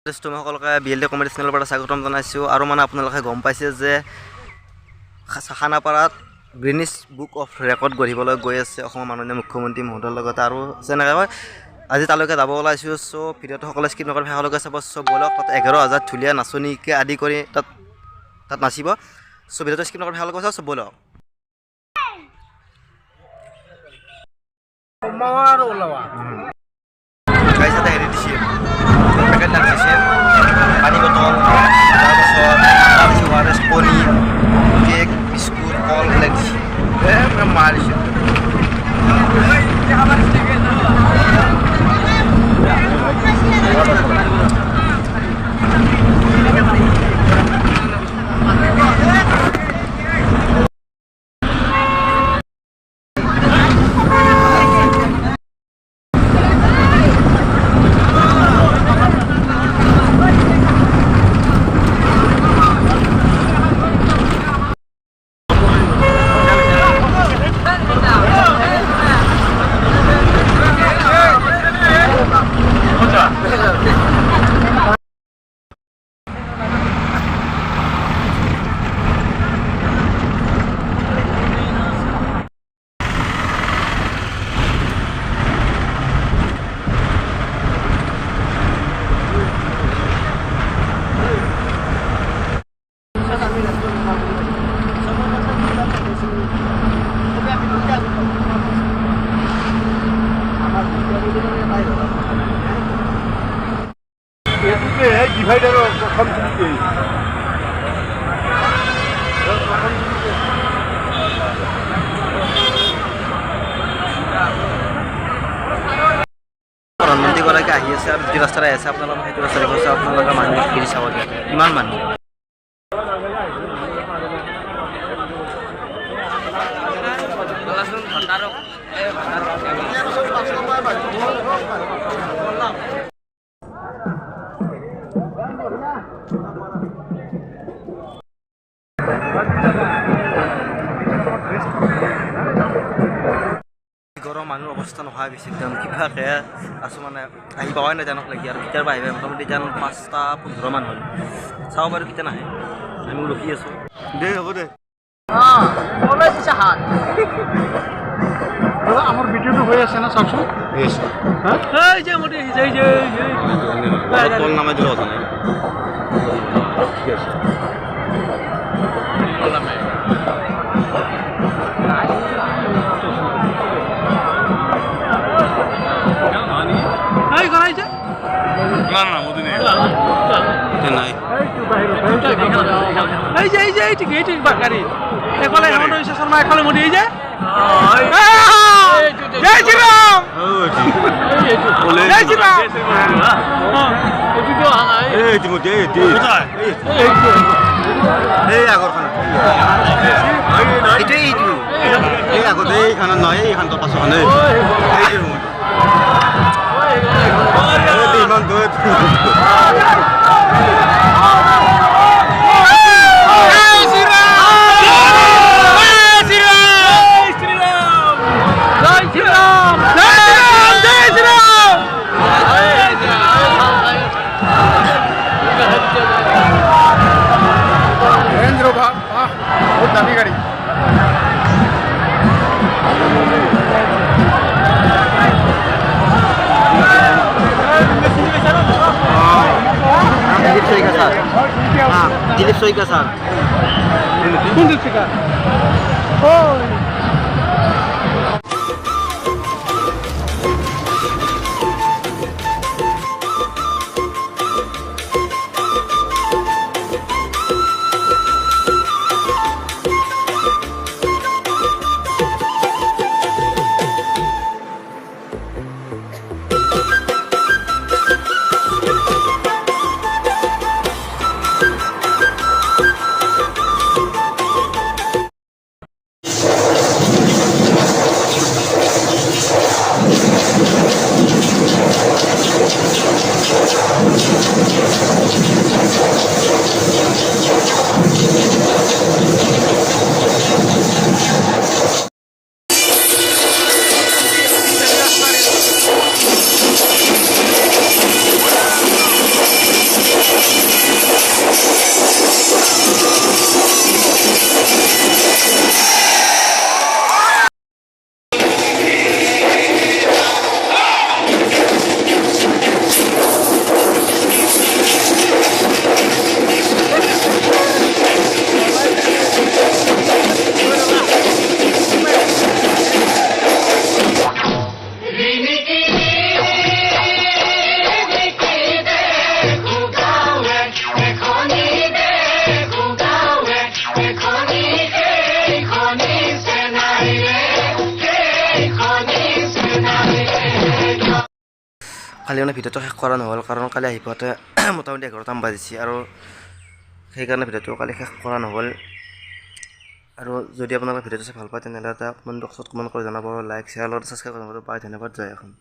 সকলোকে BLD comedy চেনেলৰ পৰা স্বাগতম জনাইছোঁ আৰু আপোনালোকে গম পাইছে যে খানাপাৰাত গ্ৰীনিছ বুক অফ ৰেকৰ্ড গঢ়িবলৈ গৈ আছে অসমৰ মাননীয় মুখ্যমন্ত্ৰী মহোদয়ৰ লগতে আৰু যেনেকৈ আজি তালৈকে যাব ওলাইছোঁ। চ' ভিডিঅ'টো সকলোৱে স্কিপ নকৰি শেষলৈকে চাব। চ' বলক তাত 11,000 ঢুলীয়া নাচনীকে আদি কৰি তাত নাচিব। চ' ভিডিঅ'টো স্কিপ নকৰি শেষলৈকে চাব। চ' বলক হেৰি দিছে পেকেট দিছে পানী বটল তাৰপিছত ORS কণী কেক বিস্কুট কল এইবিলাক দিছে মাৰিছে। ডিভাইডাৰৰ প্ৰথম প্ৰধানমন্ত্ৰীগৰাকী আহি আছে আৰু যিটো ৰাস্তাৰে আছে আপোনালোকে সেইটো ৰাস্তাৰে গৈছে। আপোনালোকে মানুহ ফিৰি চাব দিয়া কিমান মানুহ গৰম মানুহৰ অৱস্থা নোহোৱা গৈছে একদম কিবাকে আছোঁ মানে আহি পাৱাই নাই জানক লাগি আৰু কেতিয়াবা আহিব মোটামুটি যেন 5:15 মান হ'ল চাব বাৰু কেতিয়া নাহে আমি ৰখি আছোঁ দেই হ'ব দে আমাৰ ভিডিঅ'টো হৈ আছে না চাওকচোন তল নামাই দিলে কথা নাই ঠিক আছে বাকারি এফালে হেমন্ত বিশ্ব শর্মা এফালে মোদী এই যে জয় শ্রীরাম জয় শ্রীরাম এই আগৰখন এই আগতে এইখান নহয় এইখান তো পাছখানে ইমান দূৰত बहुत दामी गाड़ी दिलीप सोई का साथ हाँ दिलीप सोई का साथ कौन दिलीप सोई का কালি মানে ভিডিঅ'টো শেষ কৰা নহ'ল কাৰণ কালি আহি পাওঁতে মোটামুটি 11টামান বাজিছে আৰু সেইকাৰণে ভিডিঅ'টো কালি শেষ কৰা নহ'ল। আৰু যদি আপোনালোকে ভিডিঅ'টো চাই ভাল পায় তেনেহ'লে এটা কমেণ্ট বক্সত কমেণ্ট কৰি জনাব, লাইক শ্বেয়াৰ লগত ছাবস্ক্ৰাইব কৰিব পাৰে। ধন্যবাদ, জয় অসম।